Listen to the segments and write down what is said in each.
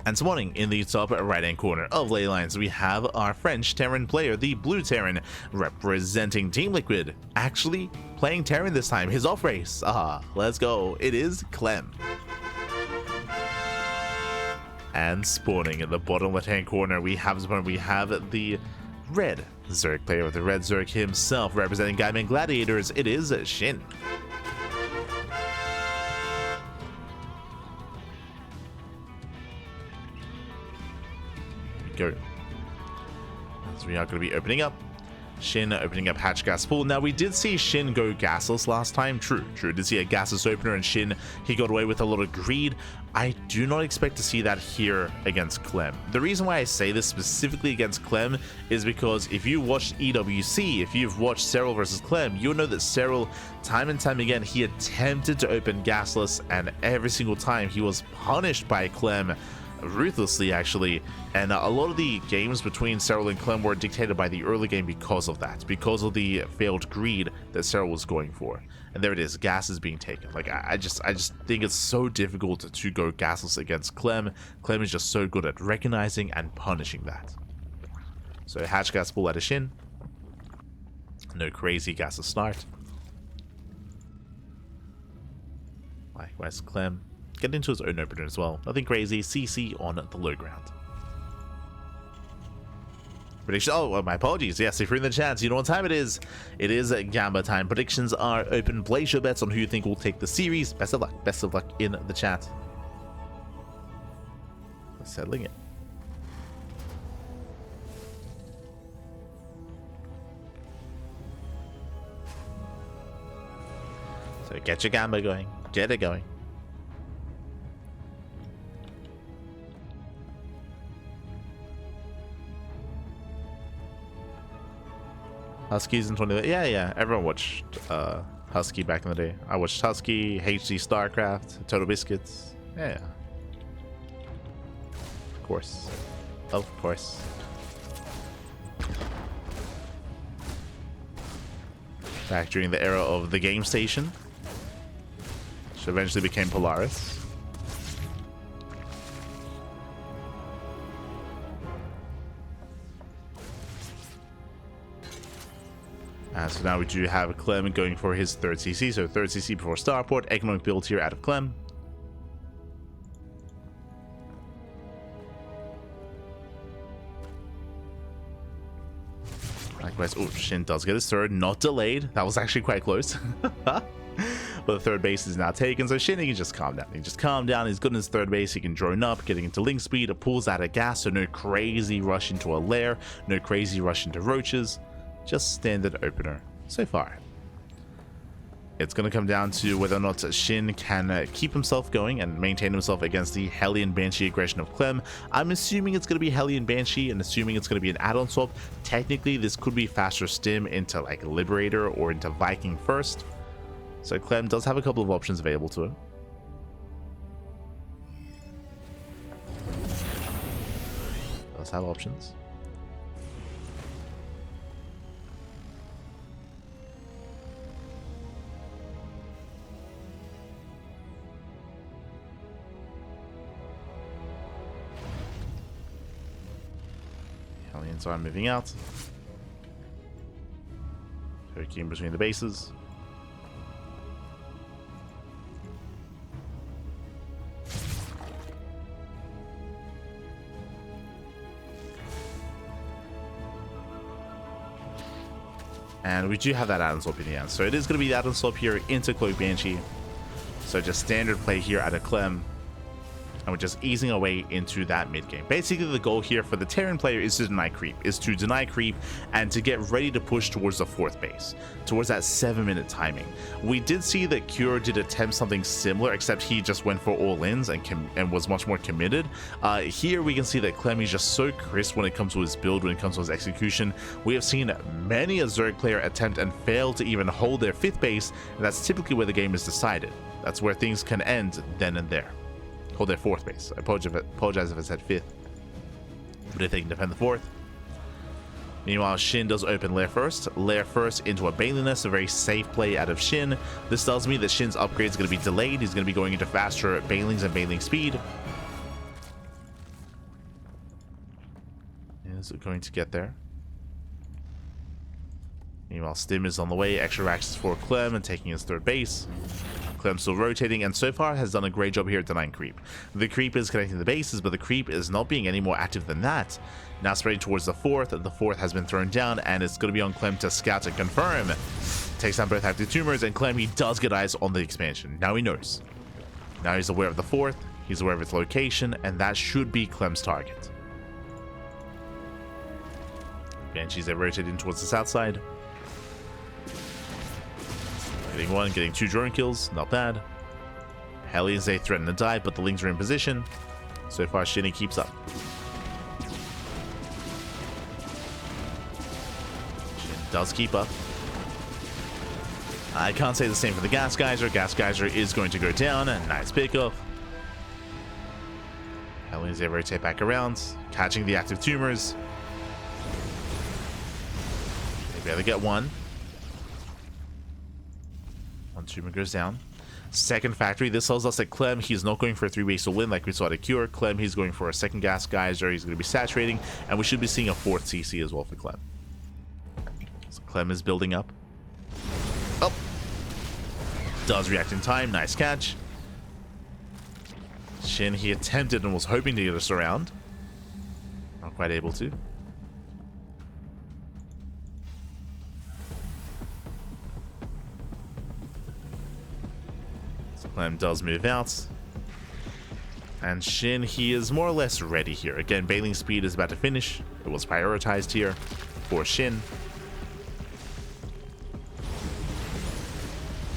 And spawning in the top right-hand corner of ley lines, we have our French Terran player, the Blue Terran, representing Team Liquid. Actually playing Terran this time, his off race. Let's go. It is Clem. And spawning in the bottom left-hand corner, we have the red Zerg player, the red Zerg himself, representing Gaiman Gladiators. It is SHIN. Go. So we are going to be opening up. SHIN opening up hatch gas pool. Now we did see SHIN go gasless last time. True. Did see a gasless opener, and SHIN, he got away with a lot of greed. I do not expect to see that here against Clem. The reason why I say this specifically against Clem is because if you watched EWC, if you've watched Cyril versus Clem, you'll know that Cyril, time and time again, he attempted to open gasless, and every single time he was punished by Clem ruthlessly, actually. And a lot of the games between Cyril and Clem were dictated by the early game because of that, because of the failed greed that Cyril was going for. And there it is, gas is being taken. Like, I just think it's so difficult to go gasless against Clem. Clem is just so good at recognizing and punishing that. So hatch gas pull out of SHIN. No crazy gas to start. Likewise, Clem get into his own opener as well. Nothing crazy. CC on the low ground. Prediction. Oh, my apologies. Yes, if you're in the chat, you know what time it is. It is Gamba time. Predictions are open. Place your bets on who you think will take the series. Best of luck. Best of luck in the chat. Settling it. So get your Gamba going. Get it going. Huskies in 20. Yeah. Everyone watched Husky back in the day. I watched Husky, HD StarCraft, Total Biscuits. Yeah. Of course. Of course. Back during the era of the Game Station, which eventually became Polaris. So now we do have Clem going for his third CC, so third CC before Starport. Economic build here out of Clem. Likewise, oh, SHIN does get his third, not delayed. That was actually quite close. But the third base is now taken, so SHIN, he can just calm down. He can just calm down. He's good in his third base. He can drone up, getting into link speed. It pulls out of gas, so no crazy rush into a lair, no crazy rush into roaches. Just standard opener so far. It's going to come down to whether or not SHIN can keep himself going and maintain himself against the Hellion Banshee aggression of Clem. I'm assuming it's going to be Hellion Banshee and assuming it's going to be an add-on swap. Technically, this could be faster stim into like Liberator or into Viking first. So Clem does have a couple of options available to him. Does have options. So I'm moving out. Poking in between the bases. And we do have that add-on swap in the end. So it is going to be the add-on swap here into Cloak Banshee. So just standard play here out of Clem. And we're just easing our way into that mid game. Basically, the goal here for the Terran player is to deny creep, and to get ready to push towards the fourth base, towards that 7-minute timing. We did see that Cure did attempt something similar, except he just went for all-ins and was much more committed. Here we can see that Clem is just so crisp when it comes to his build, when it comes to his execution. We have seen many a Zerg player attempt and fail to even hold their fifth base, and that's typically where the game is decided. That's where things can end then and there. Hold their fourth base. I apologize if I said fifth. But if they can defend the fourth. Meanwhile, SHIN does open Lair first into a Baneliness, a very safe play out of SHIN. This tells me that SHIN's upgrade is going to be delayed. He's going to be going into faster Banelings and Baneling speed. Is it going to get there? Meanwhile, Stim is on the way. Extra racks for Clem and taking his third base. Clem still rotating, and so far has done a great job here at denying creep. The creep is connecting the bases, but the creep is not being any more active than that. Now spreading towards the fourth. The fourth has been thrown down, and it's going to be on Clem to scout and confirm. Takes down both active tumors, and Clem, he does get eyes on the expansion. Now he knows. Now he's aware of the fourth. He's aware of its location, and that should be Clem's target. Banshees are rotating towards the south side. Getting one, getting two drone kills, not bad. Hellions, they threaten to dive, but the Lings are in position. So far, SHIN keeps up. SHIN does keep up. I can't say the same for the Gas Geyser. Gas Geyser is going to go down. Nice pickoff. Hellions, they rotate back around, catching the active tumors. They barely get one. One tumor goes down. Second factory. This tells us that Clem, he's not going for a 3-base to win like we saw at Cure. Clem, he's going for a second Gas Geyser. He's going to be saturating, and we should be seeing a fourth CC as well for Clem. So Clem is building up. Oh! Does react in time. Nice catch. SHIN, he attempted and was hoping to get us around. Not quite able to. Clem does move out. And SHIN, he is more or less ready here. Again, bailing speed is about to finish. It was prioritized here for SHIN.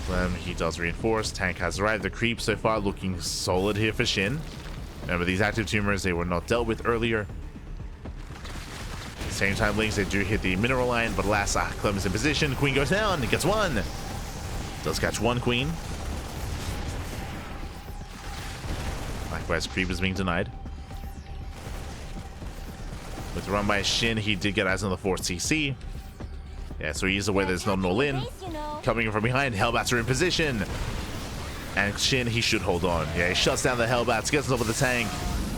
Clem, he does reinforce. Tank has arrived. The creep so far looking solid here for SHIN. Remember, these active tumors, they were not dealt with earlier. Same time, Lings, they do hit the mineral line, but alas, Clem is in position. Queen goes down. He gets one. Does catch one Queen. Likewise, creep is being denied. With the run by SHIN, he did get eyes on the 4th CC. Yeah, so he's aware there's not an all-in. Coming in from behind, Hellbats are in position. And SHIN, he should hold on. Yeah, he shuts down the Hellbats, gets on top of the tank.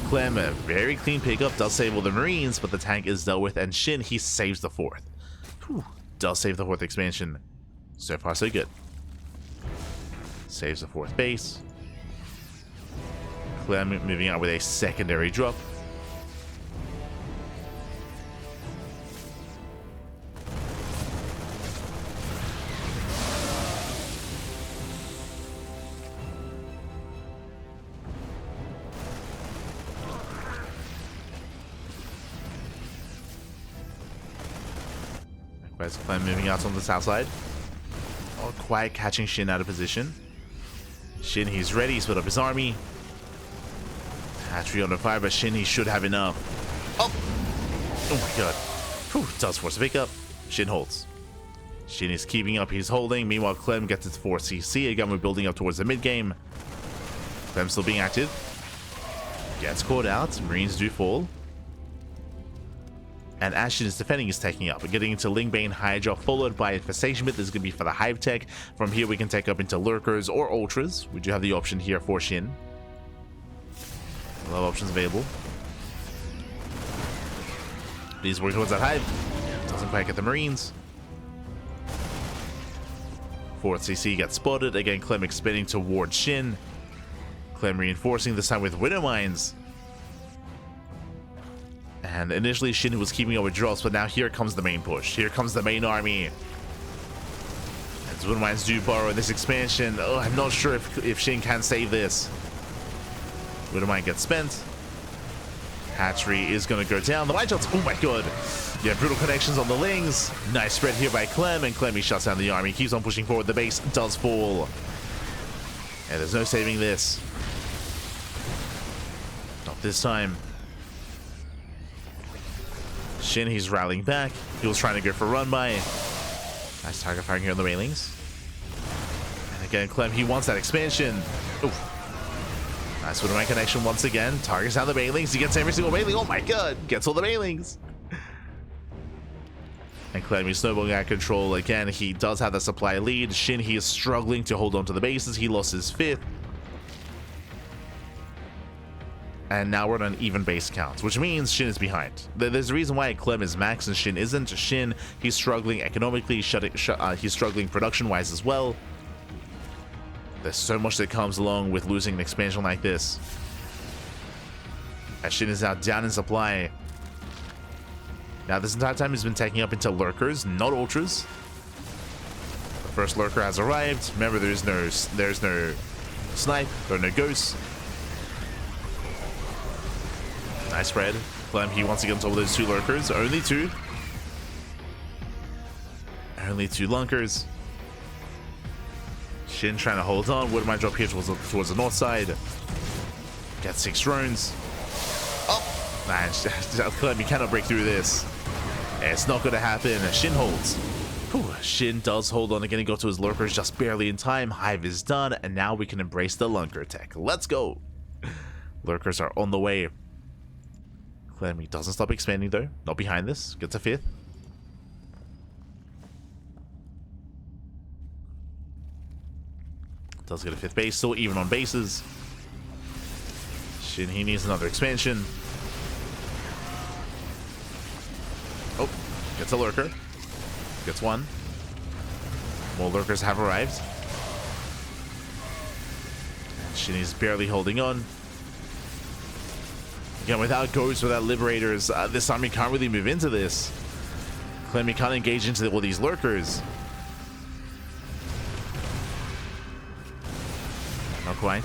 Clem, a very clean pickup, does save all the Marines, but the tank is dealt with, and SHIN, he saves the 4th. Whew, does save the 4th expansion. So far, so good. Saves the 4th base. Clem moving out with a secondary drop. Likewise, Clem moving out on the south side. Oh, quiet catching SHIN out of position. SHIN, he's ready, he's put up his army. Hatchery on the fire, but SHIN, he should have enough. Oh! Oh my god. Whew, does force a pickup. SHIN holds. SHIN is keeping up, he's holding. Meanwhile, Clem gets its 4 CC. Again, we're building up towards the mid-game. Clem still being active. Gets caught out. Marines do fall. And as SHIN is defending, he's taking up. We're getting into Lingbane Hydra, followed by Infestation Myth. This is going to be for the Hive Tech. From here, we can take up into Lurkers or Ultras. We do have the option here for SHIN. A lot of options available. He's working towards that Hive. Doesn't quite get the Marines. 4th CC gets spotted. Again, Clem expanding towards SHIN. Clem reinforcing, this time with Widow Mines. And initially, SHIN was keeping up with drops, but now here comes the main push. Here comes the main army. As Widow Mines do borrow in this expansion. Oh, I'm not sure if SHIN can save this. Widow Mine gets spent. Hatchery is going to go down. The Mind Shots, oh my god. Yeah, brutal connections on the Lings. Nice spread here by Clem, and Clem, he shuts down the army. Keeps on pushing forward. The base does fall. And there's no saving this. Not this time. SHIN, he's rallying back. He was trying to go for a run by. Nice target firing here on the railings. And again, Clem, he wants that expansion. Oof. Nice Widow Mine connection once again. Targets down the railings. He gets every single railing. Oh my god. Gets all the railings. And Clem, he's snowballing out of control. Again, he does have the supply lead. SHIN, he is struggling to hold on to the bases. He lost his 5th. And now we're on an even base count, which means Shin is behind. There's a reason why Clem is max and Shin isn't. Shin, he's struggling economically, he's struggling production-wise as well. There's so much that comes along with losing an expansion like this. As Shin is now down in supply. Now this entire time he's been taking up into lurkers, not ultras. The first lurker has arrived. Remember, there's no snipe, there are no ghosts. Nice spread. Clem, he wants to get on top of those two lurkers. Only two. Only two lunkers. Shin trying to hold on. Would might drop here towards the north side. Get 6 drones. Oh! Man, Clem, you cannot break through this. It's not going to happen. Shin holds. Whew. Shin does hold on again. He got to his lurkers just barely in time. Hive is done. And now we can embrace the lunker tech. Let's go. Lurkers are on the way. Clem, he doesn't stop expanding though. Not behind this. Gets a 5th. Does get a 5th base. Still even on bases. Shin, he needs another expansion. Oh, gets a lurker. Gets 1. More lurkers have arrived. Shin is barely holding on. Again, without ghosts, without liberators, this time he can't really move into this. Clem, he can't engage into all these lurkers. Not quite.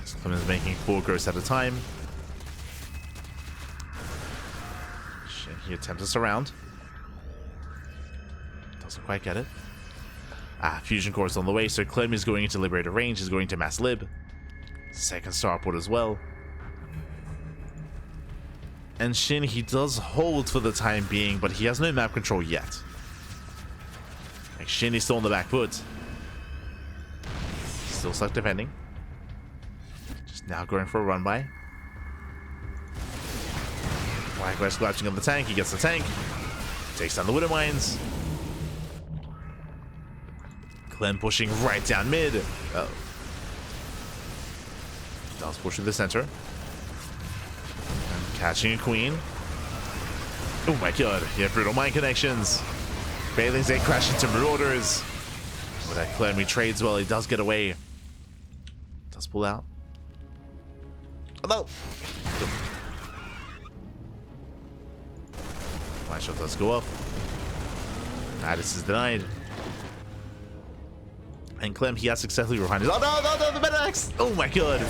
So Clem is making 4 ghosts at a time. He attempts to surround. Doesn't quite get it. Fusion core is on the way, so Clem is going into Liberator range, is going to mass lib. Second starport as well. And Shin, he does hold for the time being, but he has no map control yet. Like, Shin is still on the back foot. Still stuck defending. Just now going for a run by. Blackbear's collapsing on the tank, he gets the tank. Takes down the Widow Mines. Clem pushing right down mid. Oh. Does push to the center. And catching a queen. Oh my god. Yeah, brutal mine connections. Bailings, they crash into Marauders. With that Clem, he trades well. He does get away. Does pull out. Oh no! My shot does go off. This is denied. And Clem, he has successfully behind his. Oh no, the medivacs! Oh my god!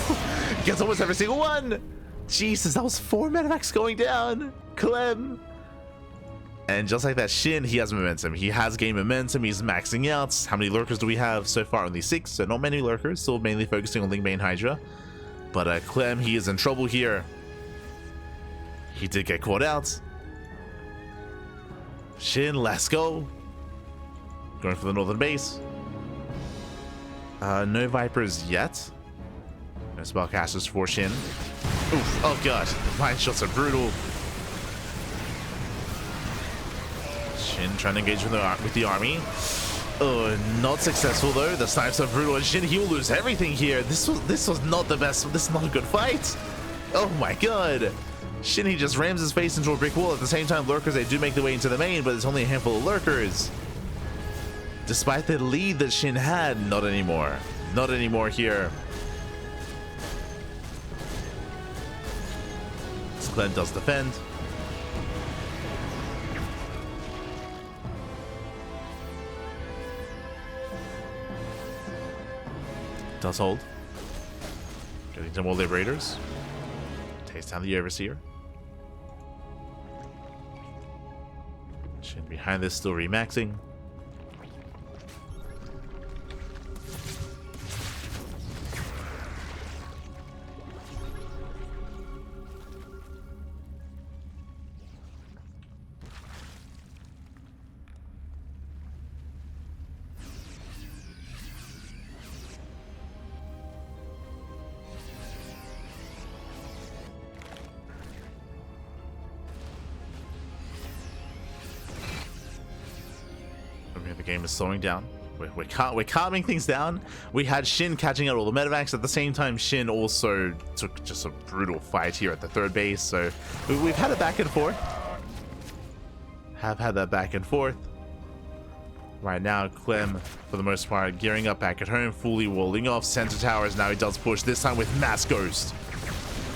Gets almost every single one! Jesus, that was 4 medivacs going down! Clem! And just like that, Shin, he has momentum. He has gained momentum. He's maxing out. How many lurkers do we have so far? Only 6, so not many lurkers. Still mainly focusing on Lingbane Hydra. But Clem, he is in trouble here. He did get caught out. Shin, let's go. Going for the northern base. No Vipers yet. No spellcasters for Shin. Oof, oh god. Mine shots are brutal. Shin trying to engage with the army. Oh, not successful though. The snipes are brutal, and Shin, he will lose everything here. This was not the best. This is not a good fight. Oh my god. Shin, he just rams his face into a brick wall. At the same time, lurkers, they do make their way into the main, but it's only a handful of lurkers. Despite the lead that Shin had, not anymore. Not anymore here. Clem does defend. Does hold. Getting some more liberators. Takes down the Overseer. Shin behind this, still remaxing. game is slowing down. We're calming things down. We had Shin catching out all the medevacs. At the same time, Shin also took just a brutal fight here at the third base. So we've had it back and forth. Have had that back and forth. Right now, Clem, for the most part, gearing up back at home, fully walling off center towers. Now he does push, this time with Mass Ghost.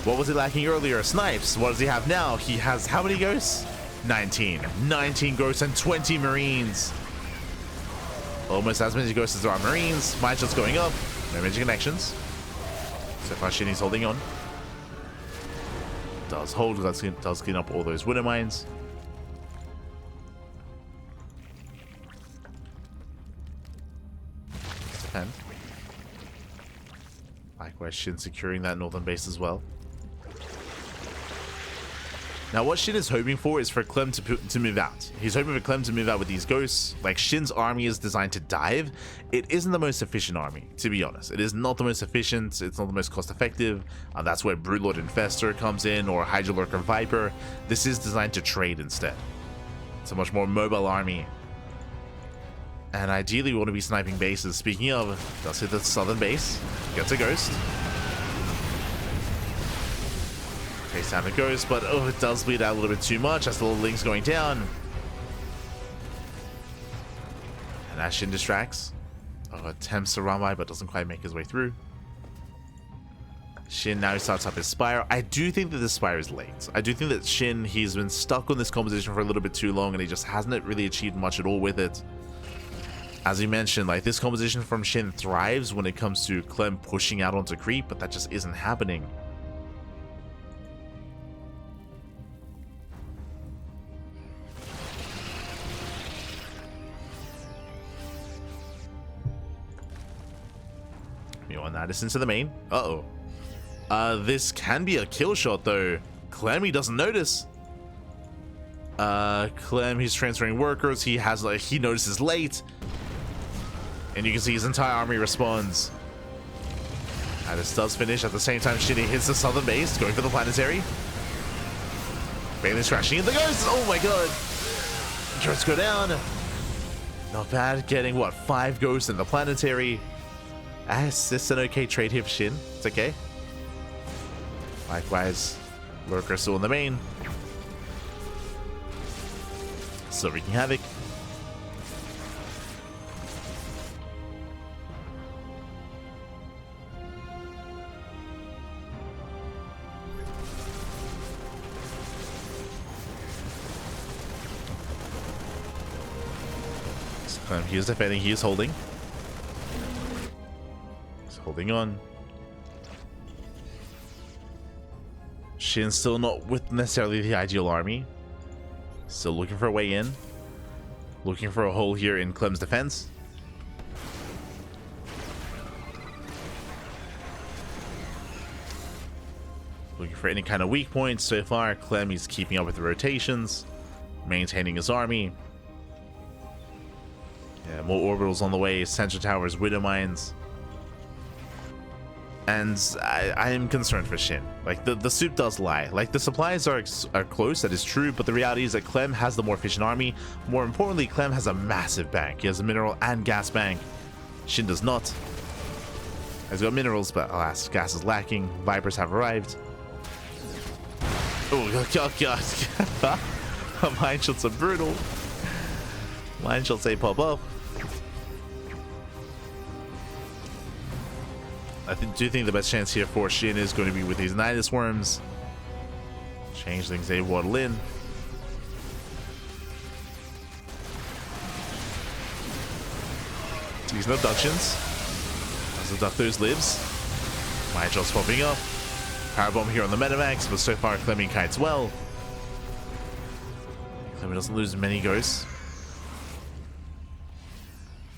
What was he lacking earlier? Snipes. What does he have now? He has how many ghosts? 19. 19 ghosts and 20 Marines. Almost as many ghosts as there are Marines. Mine shots going up. No major connections. So far, Shin is holding on. Does hold, does clean up all those Widow Mines. Defend. Likewise, Shin securing that northern base as well. Now, what Shin is hoping for is for Clem to move out. He's hoping for Clem to move out with these ghosts. Like, Shin's army is designed to dive. It isn't the most efficient army, to be honest. It is not the most efficient. It's not the most cost-effective. That's where Broodlord Infestor comes in, or Hydra Lurker Viper. This is designed to trade instead. It's a much more mobile army. And ideally, we want to be sniping bases. Speaking of, does hit the southern base. Gets a ghost. Takes down the ghost, but oh, it does bleed out a little bit too much as the little link's going down. And as Shin distracts, attempts to run by, but doesn't quite make his way through. Shin now starts up his Spire. I do think that this Spire is late. I do think that Shin, he's been stuck on this composition for a little bit too long, and he just hasn't really achieved much at all with it. As we mentioned, like, this composition from Shin thrives when it comes to Clem pushing out onto creep, but that just isn't happening. This into the main. This can be a kill shot though. Clem, he doesn't notice. Clem, he's transferring workers. He notices late, and you can see his entire army responds. This does finish at the same time. Shin hits the southern base, going for the planetary. Bailey's crashing in the ghosts. Oh my god! Turrets go down. Not bad. Getting what, 5 ghosts in the planetary. It's an okay trade here for Shin. It's okay. Likewise, Lurker still in the main. Still wreaking havoc. He is defending, he is holding. Holding on. Shin's still not with necessarily the ideal army. Still looking for a way in. Looking for a hole here in Clem's defense. Looking for any kind of weak points. So far, Clem is keeping up with the rotations, maintaining his army. Yeah, more orbitals on the way. Central towers, Widow Mines. And I am concerned for Shin. Like, the soup does lie. Like, the supplies are close, that is true, but the reality is that Clem has the more efficient army. More importantly, Clem has a massive bank. He has a mineral and gas bank. Shin does not. He's got minerals, but alas, gas is lacking. Vipers have arrived. Oh, god. Mine shots are brutal. Mine shots, they pop up. I do think the best chance here for Shin is going to be with these Nidus Worms. Changelings, they waddle in. These no abductions. As the duck those lives. Myjot's popping up. Powerbomb here on the Metamax, but so far Clem kites well. Clem doesn't lose many ghosts.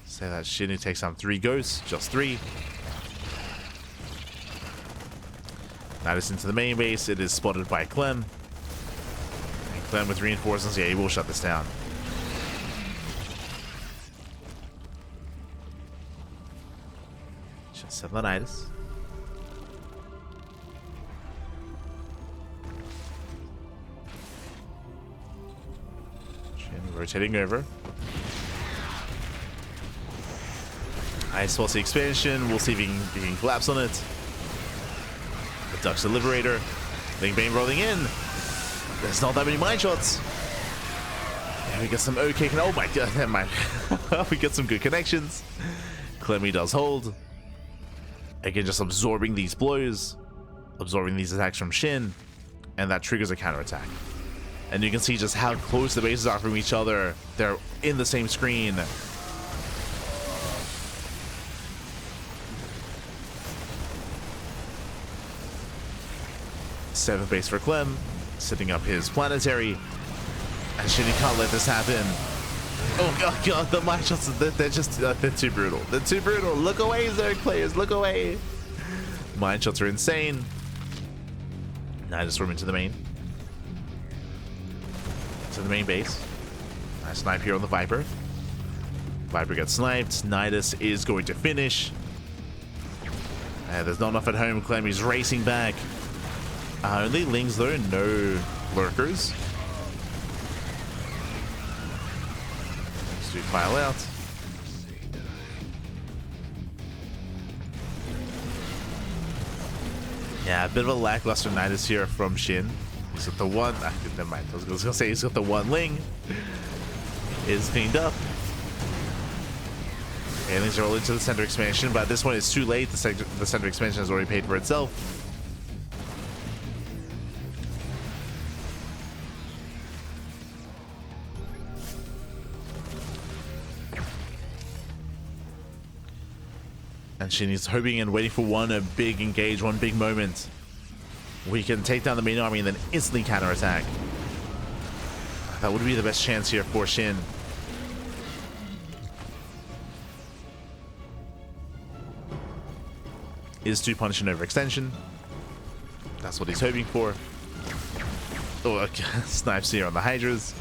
Say that Shin, who takes on 3 ghosts, just 3. Nidus into the main base. It is spotted by Clem. And Clem with reinforcements, yeah, he will shut this down. Just 7 the Nidus. Shin rotating over. Nice, spots the expansion. We'll see if he can collapse on it. The Ducks the Liberator. Link Bane rolling in. There's not that many mine shots. Yeah, we get some okay. Oh my god, never mind. We get some good connections. Clem does hold. Again, just absorbing these blows, absorbing these attacks from SHIN, and that triggers a counterattack. And you can see just how close the bases are from each other. They're in the same screen. Seventh base for Clem, setting up his planetary. And SHIN can't let this happen. Oh god, the mine shots, they're too brutal. They're too brutal. Look away, Zerg players, look away. Mine shots are insane. Nidus storm into the main. To the main base. Nice snipe here on the Viper. Viper gets sniped. Nidus is going to finish. There's not enough at home. Clem is racing back. Only Lings though, no lurkers. Let's do file out. Yeah, a bit of a lackluster Nidus here from SHIN. He's got the one. Never mind. I was gonna say he's got the one Ling. Is cleaned up. Aliens roll into the center expansion, but this one is too late. The center expansion has already paid for itself. And SHIN is hoping and waiting for one big engage, one big moment. We can take down the main army and then instantly counterattack. That would be the best chance here for SHIN. Is to punish an overextension. That's what he's hoping for. Oh, okay. Snipes here on the Hydras.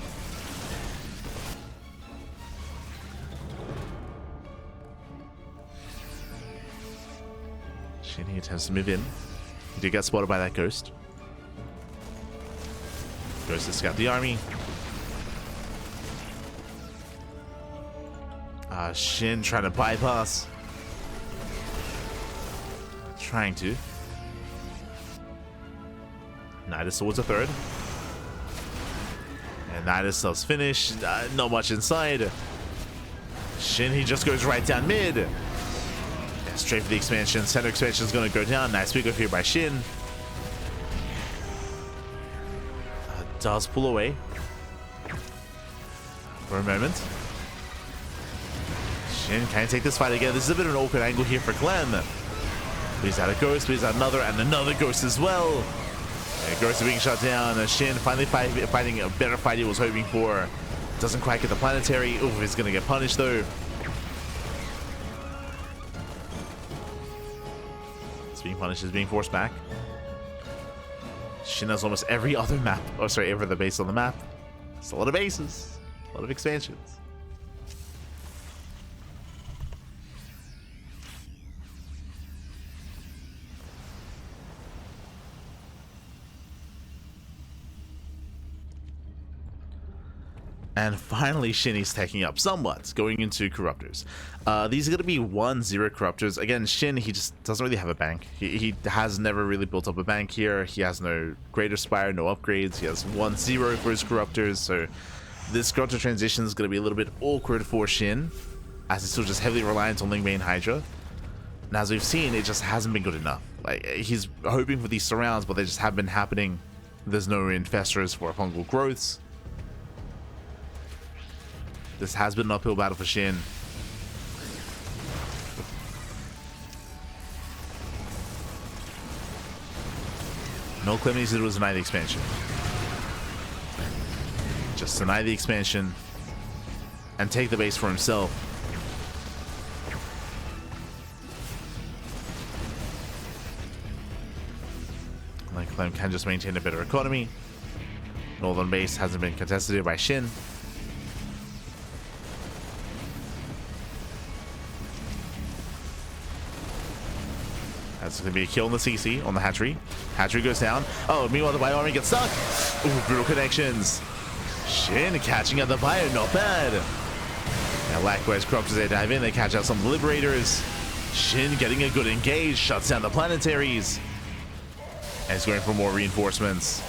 SHIN, he attempts to move in. He did get spotted by that Ghost. Goes to scout the army. SHIN trying to bypass. Trying to. Nidus towards a third. And Nidus does finish. Not much inside. SHIN, he just goes right down mid. Yeah, straight for the expansion. Center expansion is going to go down. Nice pick up here by SHIN. Does pull away for a moment. SHIN can take this fight again. This is a bit of an awkward angle here for Clem. Please add a Ghost, please add another, and another Ghost as well. Yeah, Ghost are being shut down. SHIN finally fighting a better fight he was hoping for. Doesn't quite get the planetary. Oh, he's going to get punished though. It's being punished, is being forced back. SHIN has almost every other map. Oh, sorry, every other base on the map. It's a lot of bases, a lot of expansions. And finally, SHIN is taking up somewhat, going into Corruptors. These are going to be 1-0 Corruptors. Again, SHIN, he just doesn't really have a bank. He has never really built up a bank here. He has no Greater Spire, no upgrades. He has 1-0 for his Corruptors. So this Corruptor transition is going to be a little bit awkward for SHIN, as he's still just heavily reliant on Lingbane Hydra. And as we've seen, it just hasn't been good enough. Like, he's hoping for these surrounds, but they just haven't been happening. There's no infestors for fungal growths. This has been an uphill battle for SHIN. No Clem needs to do is deny the expansion. Just deny the expansion and take the base for himself. Like Clem can just maintain a better economy. Northern base hasn't been contested here by SHIN. That's going to be a kill on the CC, on the hatchery. Hatchery goes down. Oh, meanwhile, the bio army gets stuck. Ooh, brutal connections. SHIN catching at the bio, not bad. And likewise, Crocs as they dive in, they catch out some Liberators. SHIN getting a good engage, shuts down the Planetaries. And he's going for more reinforcements.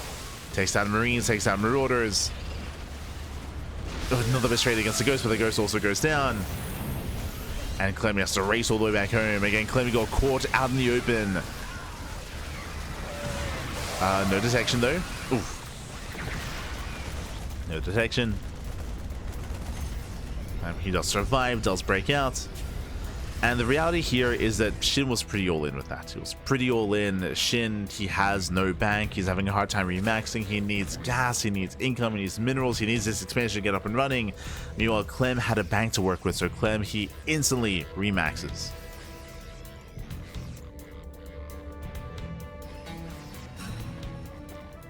Takes down Marines, takes down Marauders. Oh, another bit straight against the Ghost, but the Ghost also goes down. And Clem has to race all the way back home. Again, Clem got caught out in the open. No detection though. Oof. No detection. He does survive, does break out. And the reality here is that SHIN was pretty all in with that. He was pretty all in. SHIN, he has no bank. He's having a hard time remaxing. He needs gas. He needs income. He needs minerals. He needs this expansion to get up and running. Meanwhile, Clem had a bank to work with. So Clem, he instantly remaxes.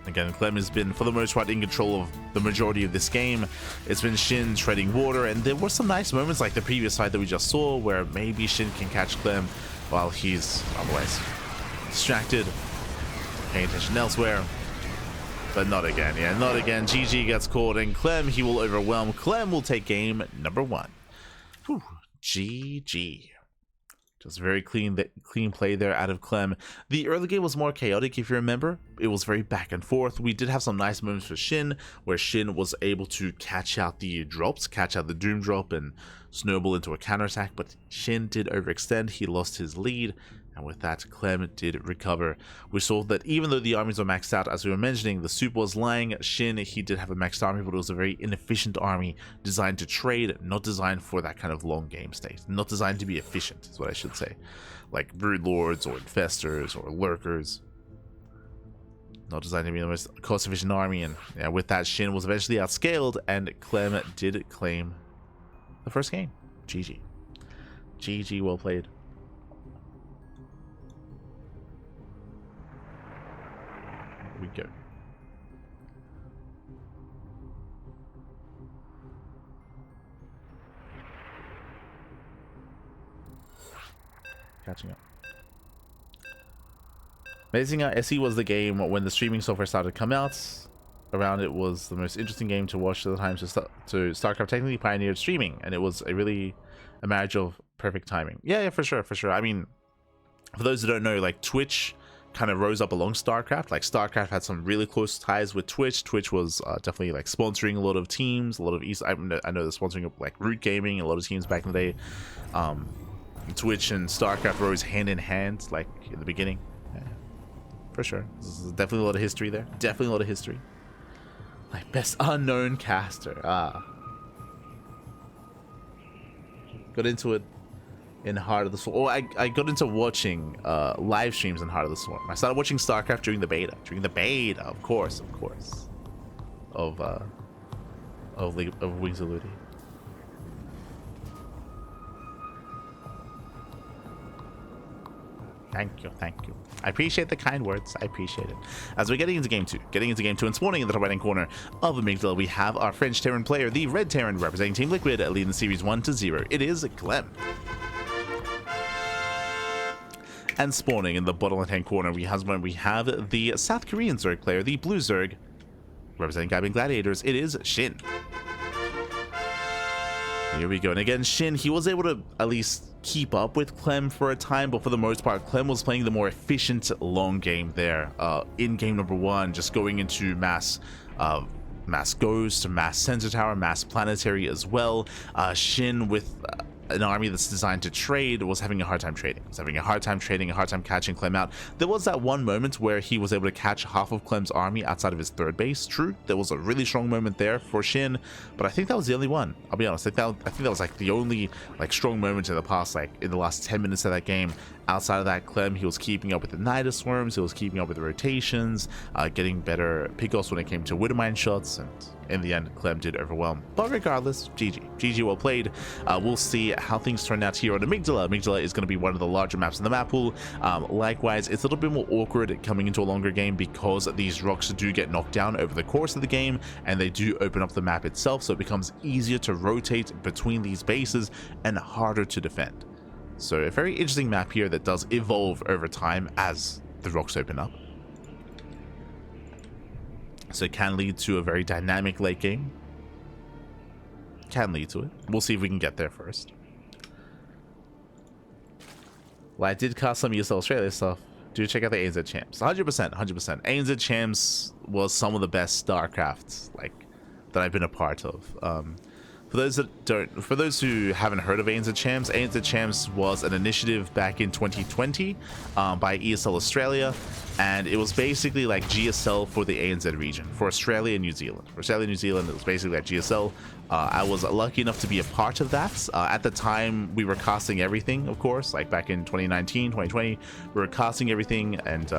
Again, Clem has been, for the most part, in control of the majority of this game. It's been SHIN treading water, and there were some nice moments like the previous fight that we just saw, where maybe SHIN can catch Clem while he's otherwise distracted, paying attention elsewhere. But not again, yeah, not again. GG gets caught, and Clem, he will overwhelm. Clem will take game number 1. Whew. GG. Just very clean play there out of Clem. The early game was more chaotic, if you remember. It was very back and forth. We did have some nice moments for SHIN, where SHIN was able to catch out the drops, catch out the Doom drop, and snowball into a counterattack. But SHIN did overextend. He lost his lead, and with that, Clem did recover. We saw that even though the armies were maxed out, as we were mentioning, the soup was lying. SHIN, he did have a maxed army, but it was a very inefficient army designed to trade, not designed for that kind of long game state. Not designed to be efficient, is what I should say. Like Brood Lords or Infestors or Lurkers. Not designed to be the most cost-efficient army, and yeah, with that, SHIN was eventually outscaled, and Clem did claim the first game. GG. GG, well played. We go. Catching up. Amazing how SE was the game when the streaming software started to come out. Around it was the most interesting game to watch at the time. So StarCraft technically pioneered streaming, and it was a marriage of perfect timing. Yeah, for sure, for sure. I mean, for those who don't know, like Twitch kind of rose up along StarCraft. Like StarCraft had some really close ties with Twitch. Twitch was definitely like sponsoring a lot of teams, a lot of I know they're sponsoring like Root Gaming, a lot of teams back in the day. Twitch and StarCraft rose hand in hand, like in the beginning. Yeah, for sure. There's definitely a lot of history there. Definitely a lot of history. Like best unknown caster. Got into it in Heart of the Storm. Oh, I got into watching live streams in Heart of the Storm. I started watching StarCraft during the beta. Of course. Of Wings of Ludi. Thank you. I appreciate the kind words. I appreciate it. As we're getting into game 2, and spawning in the top right-hand corner of Amygdala, we have our French Terran player, the Red Terran, representing Team Liquid, leading the series 1-0. It is Clem. And spawning in the bottom left-hand corner, we have the South Korean Zerg player, the Blue Zerg, representing Gaibin Gladiators. It is SHIN. Here we go. And again, SHIN, he was able to at least keep up with Clem for a time, but for the most part, Clem was playing the more efficient long game there. In game number 1, just going into mass Ghost, mass Sensor Tower, mass Planetary as well. SHIN with an army that's designed to trade was having a hard time trading. A hard time catching Clem out. There was that one moment where he was able to catch half of Clem's army outside of his third base. True, there was a really strong moment there for SHIN, but I think that was the only one. I'll be honest. I think that was like the only like strong moment in the past, like in the last 10 minutes of that game. Outside of that, Clem, he was keeping up with the Nidus Swarms, he was keeping up with the rotations, getting better pickoffs when it came to Widowmine shots, and in the end, Clem did overwhelm. But regardless, GG well played. We'll see how things turn out here on Amygdala. Amygdala is going to be one of the larger maps in the map pool. Likewise, it's a little bit more awkward coming into a longer game because these rocks do get knocked down over the course of the game, and they do open up the map itself, so it becomes easier to rotate between these bases and harder to defend. So a very interesting map here that does evolve over time as the rocks open up. So it can lead to a very dynamic late game. can lead to it. We'll see if we can get there first. Well, I did cast some ESL Australia stuff. Do check out the ANZ champs. 100%, 100%. ANZ champs was some of the best StarCraft that I've been a part of. For those who haven't heard of ANZ Champs was an initiative back in 2020 by ESL Australia, and it was basically like GSL for the ANZ region, for Australia and New Zealand. For Australia and New Zealand, it was basically like GSL. I was lucky enough to be a part of that. At the time, we were casting everything, of course, like back in 2019, 2020, we were casting everything, and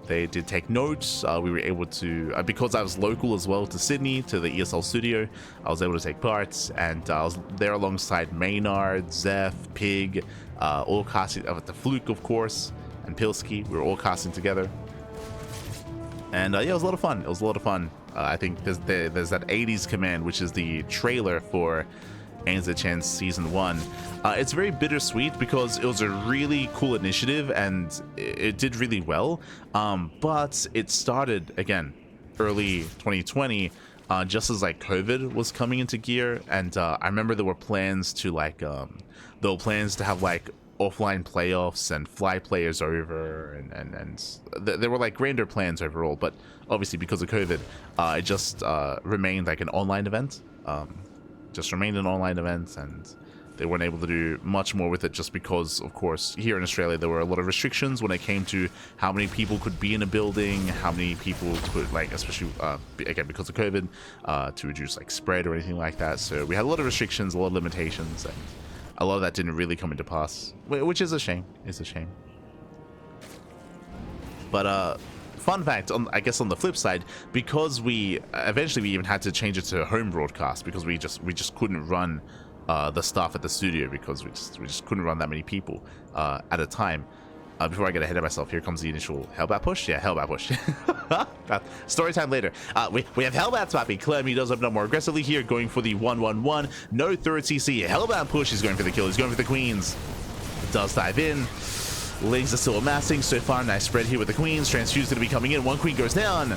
they did take notes. We were able to, because I was local as well to Sydney, to the ESL studio, I was able to take part, and I was there alongside Maynard, Zeph, Pig, all casting, the Fluke, of course, and Pilsky. We were all casting together. And yeah, it was a lot of fun. It was a lot of fun. I think there's that 80s command, which is the trailer for ANZ Champs Season 1. It's very bittersweet because it was a really cool initiative and it did really well, but it started again early 2020, just as like COVID was coming into gear, and I remember there were plans to have like offline playoffs and fly players over, and there were like grander plans overall, but obviously because of COVID, it just remained like an online event. And they weren't able to do much more with it, just because, of course, here in Australia there were a lot of restrictions when it came to how many people could be in a building, how many people could, like, especially again because of COVID, to reduce like spread or anything like that. So we had a lot of restrictions, a lot of limitations, and a lot of that didn't really come into pass, which is a shame. It's a shame. But fun fact, I guess on the flip side, because we eventually even had to change it to home broadcast, because we just couldn't run the stuff at the studio, because we just couldn't run that many people at a time. Before I get ahead of myself, here comes the initial Hellbat push. Yeah, Hellbat push. Story time later. We have Hellbat's mapping. Clem, he does open up more aggressively here, going for the 1-1-1. No third CC. Hellbat push. He's going for the kill. He's going for the queens. Does dive in. Lings are still amassing so far. Nice spread here with the queens. Transfuse going to be coming in. One queen goes down.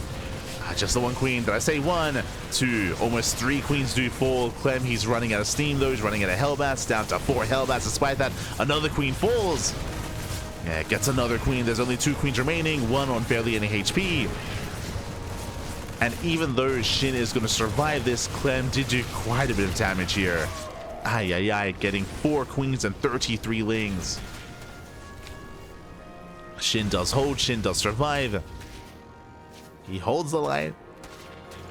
Just the one queen. Did I say 1, 2? Almost 3 queens do fall. Clem, he's running out of steam though. He's running out of Hellbats. Down to 4 Hellbats. Despite that, another queen falls. Yeah, gets another queen. There's only 2 queens remaining. 1 on barely any HP. And even though SHIN is going to survive this, Clem did do quite a bit of damage here. Getting 4 queens and 33 lings. SHIN does hold. SHIN does survive. He holds the line.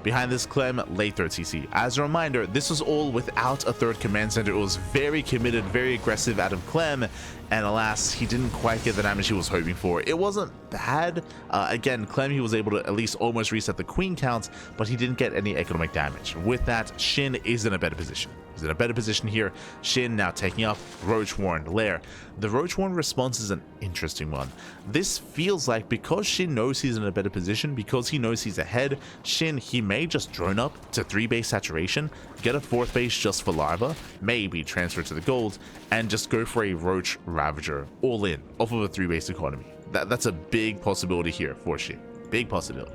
Behind this, Clem, late third CC. As a reminder, this was all without a third command center. It was very committed, very aggressive out of Clem, and alas, he didn't quite get the damage he was hoping for. It wasn't bad. Again, Clem, he was able to at least almost reset the queen count, but he didn't get any economic damage. With that, SHIN is in a better position. He's in a better position here. SHIN now taking up Roach Warren Lair. The Roach Warren response is an interesting one. This feels like, because SHIN knows he's in a better position, because he knows he's ahead, SHIN, he may just drone up to 3 base saturation, get a 4th base just for Larva, maybe transfer to the gold, and just go for a Roach Ravager all in off of a 3 base economy. That's a big possibility here for SHIN. Big possibility.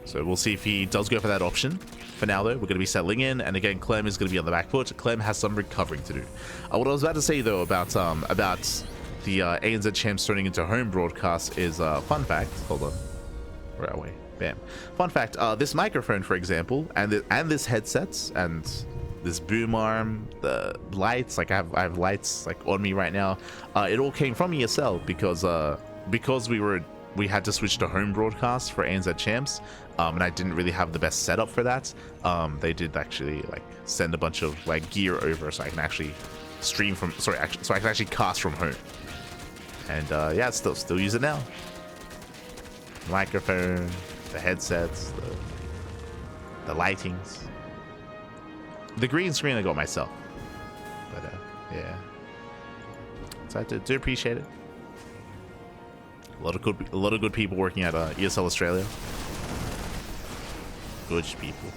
So we'll see if he does go for that option. For now, though, we're going to be settling in, and again, Clem is going to be on the back foot. Clem has some recovering to do. What I was about to say, though, about the ANZ Champs turning into home broadcast is fun fact. Hold on, where are we? Bam. Fun fact: this microphone, for example, and this headsets and this boom arm, the lights. Like I have lights like on me right now. It all came from ESL because we had to switch to home broadcast for ANZ Champs, and I didn't really have the best setup for that. They did actually like send a bunch of like gear over so I can actually stream from, so I can actually cast from home. And yeah, still use it now. Microphone, the headsets, the lightings, the green screen I got myself. But yeah, so I do appreciate it. A lot of good people working at ESL Australia. Good people.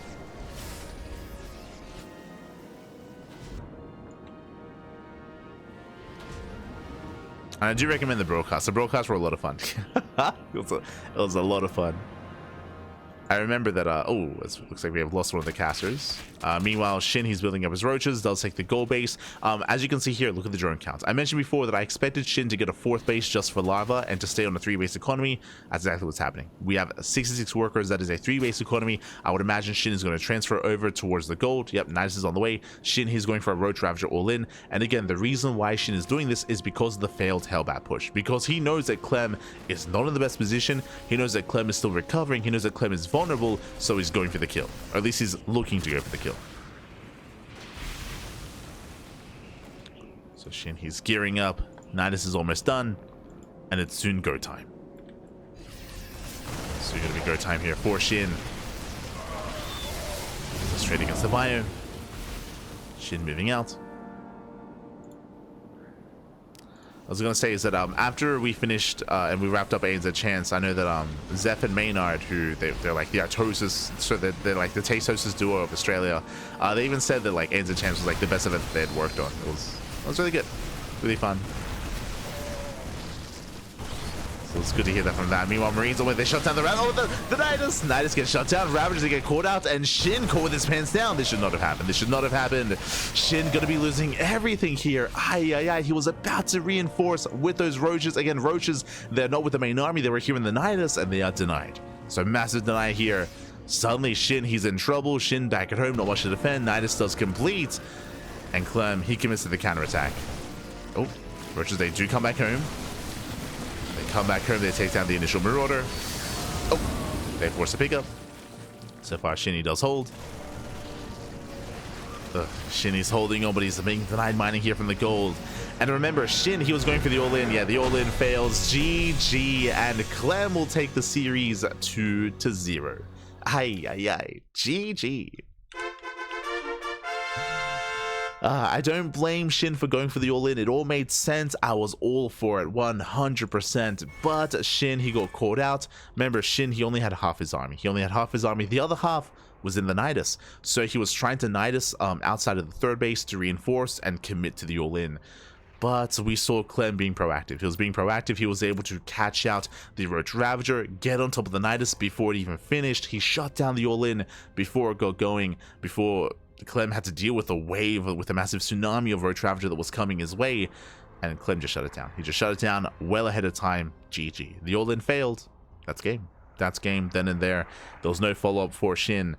And I do recommend the broadcast. The broadcasts were a lot of fun. It was a lot of fun. I remember that, oh, it looks like we have lost one of the casters. Meanwhile, SHIN, he's building up his roaches. Does take the gold base. As you can see here, look at the drone count. I mentioned before that I expected SHIN to get a 4th base just for lava and to stay on a 3-base economy. That's exactly what's happening. We have 66 workers. That is a 3-base economy. I would imagine SHIN is going to transfer over towards the gold. Yep, Nidus is on the way. SHIN, he's going for a Roach Ravager all in. And again, the reason why SHIN is doing this is because of the failed Hellbat push. Because he knows that Clem is not in the best position. He knows that Clem is still recovering. He knows that Clem is vulnerable. So he's going for the kill, or at least he's looking to go for the kill. So SHIN, he's gearing up. Nidus is almost done, and it's soon go time. So gonna be go time here for SHIN. So straight against the bio. SHIN moving out. I was gonna say is that after we finished and we wrapped up ANZ Chance, I know that Zeph and Maynard, who they're like the Artosis, so they're like the taste hostess duo of Australia. They even said that like ANZ Chance was like the best event that they had worked on. It was really good, really fun. So it's good to hear that from that. Meanwhile, Marines are when they shut down the the Nidus. Nidus gets shut down. Ravagers get caught out, and SHIN caught with his pants down. This should not have happened. This should not have happened. SHIN gonna be losing everything here. He was about to reinforce with those roaches. Again, roaches, they're not with the main army. They were here in the Nidus, and they are denied. So massive deny here. Suddenly, SHIN, he's in trouble. SHIN back at home, not much to defend. Nidus does complete, and Clem, he commits to the counterattack. Oh, roaches, they do come back home. Come back home, they take down the initial Marauder. Oh, they force a pickup. So far, SHIN does hold. SHIN is holding on, but he's being denied mining here from the gold. And remember, SHIN, he was going for the all-in. Yeah, the all-in fails. GG, and Clem will take the series 2-0. GG. I don't blame SHIN for going for the all-in. It all made sense. I was all for it 100%. But SHIN, he got caught out. Remember, SHIN, he only had half his army. The other half was in the Nidus. So he was trying to Nidus outside of the 3rd base to reinforce and commit to the all-in. But we saw Clem being proactive. He was being proactive. He was able to catch out the Roach Ravager, get on top of the Nidus before it even finished. He shut down the all-in before it got going, before Clem had to deal with a wave, with a massive tsunami of Roach Ravager that was coming his way, and Clem just shut it down. He just shut it down well ahead of time. GG. The all-in failed. That's game. That's game then and there. There was no follow-up for SHIN.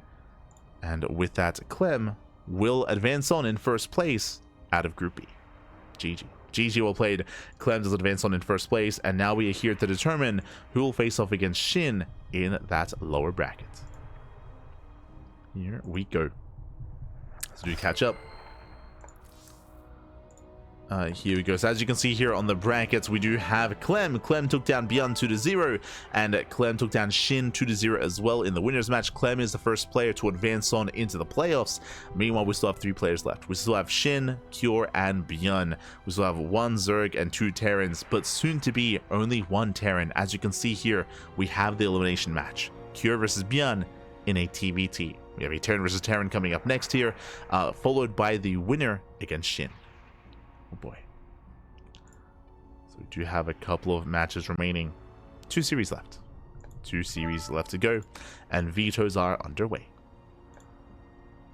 And with that, Clem will advance on in 1st place out of Group B. GG. GG well played. Clem does advance on in 1st place, and now we are here to determine who will face off against SHIN in that lower bracket. Here we go. So do catch up. Here we go. So as you can see here on the brackets, we do have Clem. Clem took down Beyond 2-0, and Clem took down SHIN 2-0 as well in the winners match. Clem is the first player to advance on into the playoffs. Meanwhile, we still have 3 players left. We still have SHIN, Cure, and Beyond. We still have 1 Zerg and 2 Terrans, but soon to be only 1 Terran. As you can see here, we have the elimination match. Cure versus Beyond in a TvT. We have a Terran versus Terran coming up next here, followed by the winner against SHIN. Oh boy. So we do have a couple of matches remaining. 2 series left. 2 series left to go, and vetoes are underway.